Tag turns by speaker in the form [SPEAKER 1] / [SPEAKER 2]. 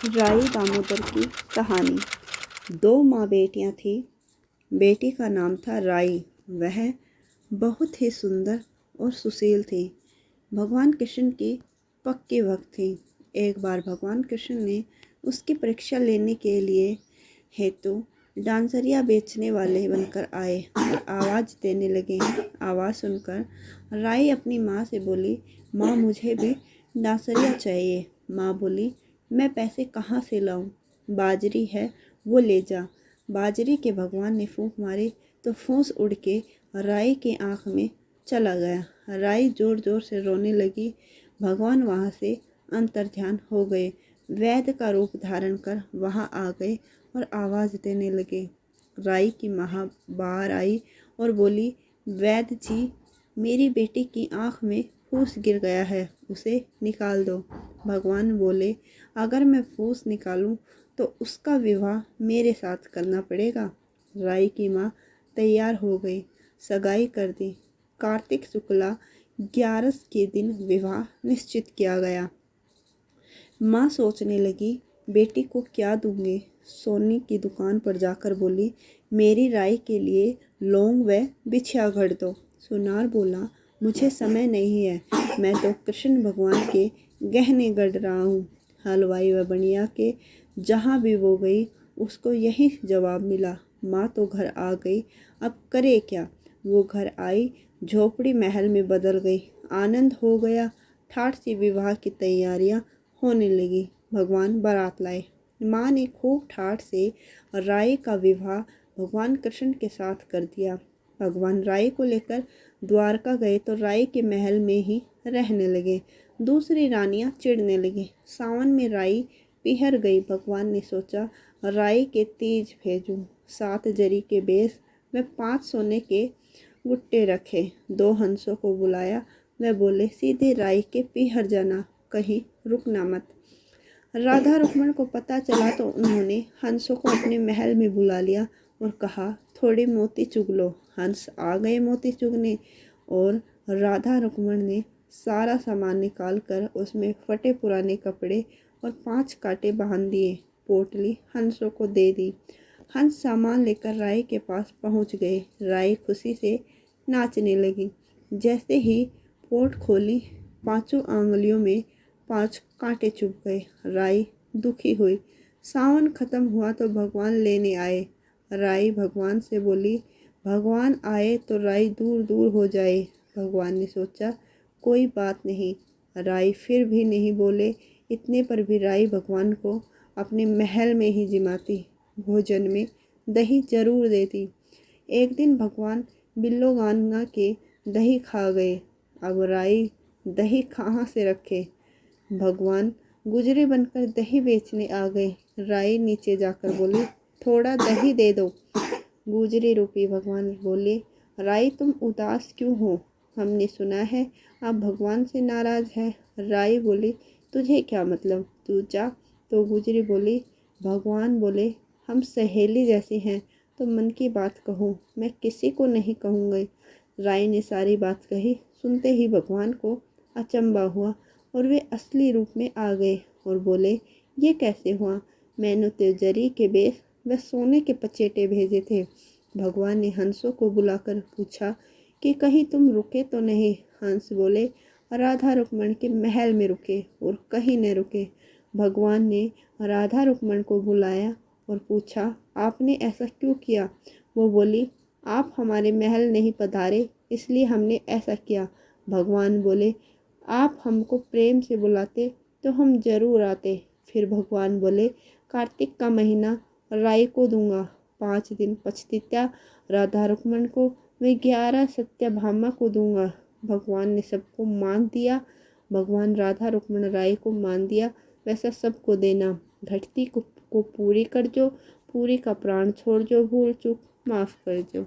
[SPEAKER 1] राई दामोदर की कहानी। दो माँ बेटियाँ थीं। बेटी का नाम था राई। वह बहुत ही सुंदर और सुशील थी। भगवान कृष्ण की पक्की भक्त थी। एक बार भगवान कृष्ण ने उसकी परीक्षा लेने के लिए हेतु डांसरिया बेचने वाले बनकर आए और आवाज़ देने लगे। आवाज़ सुनकर राई अपनी माँ से बोली, माँ मुझे भी डांसरिया चाहिए। माँ बोली, मैं पैसे कहाँ से लाऊं? बाजरी है वो ले जा। बाजरी के भगवान ने फूंक मारी तो फूंस उड़ के राई की आंख में चला गया। राई जोर जोर से रोने लगी। भगवान वहाँ से अंतर्ध्यान हो गए। वैद्य का रूप धारण कर वहाँ आ गए और आवाज़ देने लगे। राई की माँ बाहर आई और बोली, वैद्य जी, मेरी बेटी की आंख में फूस गिर गया है, उसे निकाल दो। भगवान बोले, अगर मैं फूस निकालूं तो उसका विवाह मेरे साथ करना पड़ेगा। राई की माँ तैयार हो गई। सगाई कर दी। कार्तिक शुक्ला 11 के दिन विवाह निश्चित किया गया। माँ सोचने लगी, बेटी को क्या दूंगी। सोने की दुकान पर जाकर बोली, मेरी राई के लिए लौंग व बिछिया घड़ दो। सुनार बोला, मुझे समय नहीं है, मैं तो कृष्ण भगवान के गहने गढ़ रहा हूँ। हलवाई व बनिया के जहाँ भी वो गई उसको यही जवाब मिला। माँ तो घर आ गई, अब करे क्या। वो घर आई, झोपड़ी महल में बदल गई। आनंद हो गया। ठाठ सी विवाह की तैयारियां होने लगी। भगवान बारात लाए। माँ ने खूब ठाठ से राई का विवाह भगवान कृष्ण के साथ कर दिया। भगवान राई को लेकर द्वारका गए तो राई के महल में ही रहने लगे। दूसरी रानियां चिढ़ने लगी। सावन में राई पिहर गई। भगवान ने सोचा, राई के तीज भेजूं। 7 जरी के बेस में 5 सोने के गुट्टे रखे। 2 हंसों को बुलाया। वे बोले, सीधे राई के पिहर जाना, कहीं रुकना मत। राधा रुक्मण को पता चला तो उन्होंने हंसों को अपने महल में बुला लिया और कहा, थोड़ी मोती चुग लो। हंस आ गए मोती चुगने और राधा रुक्मण ने सारा सामान निकाल कर उसमें फटे पुराने कपड़े और 5 कांटे बांध दिए। पोटली हंसों को दे दी। हंस सामान लेकर राई के पास पहुंच गए। राई खुशी से नाचने लगी। जैसे ही पोट खोली, 5 आंगलियों में 5 कांटे चुभ गए। राई दुखी हुई। सावन खत्म हुआ तो भगवान लेने आए। राई भगवान से बोली, भगवान आए तो राई दूर दूर हो जाए। भगवान ने सोचा, कोई बात नहीं। राई फिर भी नहीं बोले। इतने पर भी राई भगवान को अपने महल में ही जिमाती। भोजन में दही जरूर देती। एक दिन भगवान बिल्लोगाना के दही खा गए। अब राई दही कहाँ से रखे। भगवान गुजरे बनकर दही बेचने आ गए। राई नीचे जाकर बोली, थोड़ा दही दे दो। गुजरे रूपी भगवान बोले, राई तुम उदास क्यों हो? हमने सुना है आप भगवान से नाराज है। राई बोली, तुझे क्या मतलब, तू जा। तो गुजरी बोली, भगवान बोले, हम सहेली जैसी हैं, तो मन की बात कहो, मैं किसी को नहीं कहूँगी। राई ने सारी बात कही। सुनते ही भगवान को अचंभा हुआ और वे असली रूप में आ गए और बोले, ये कैसे हुआ? मैंने तो जरी के बेस व सोने के पचेटे भेजे थे। भगवान ने हंसों को बुलाकर पूछा कि कहीं तुम रुके तो नहीं। हंस बोले, राधा रुक्मण के महल में रुके और कहीं न रुके। भगवान ने राधा रुक्मण को बुलाया और पूछा, आपने ऐसा क्यों किया? वो बोली, आप हमारे महल नहीं पधारे, इसलिए हमने ऐसा किया। भगवान बोले, आप हमको प्रेम से बुलाते तो हम जरूर आते। फिर भगवान बोले, कार्तिक का महीना राई को दूंगा। 5 दिन पछतित्या राधा रुक्मण को, मैं 11 सत्यभामा को दूंगा। भगवान ने सबको मान दिया। भगवान राधा रुक्मण राई को मान दिया, वैसा सबको देना। घटती को पूरी कर जो, पूरी का प्राण छोड़ जो, भूल चूक माफ़ कर जो।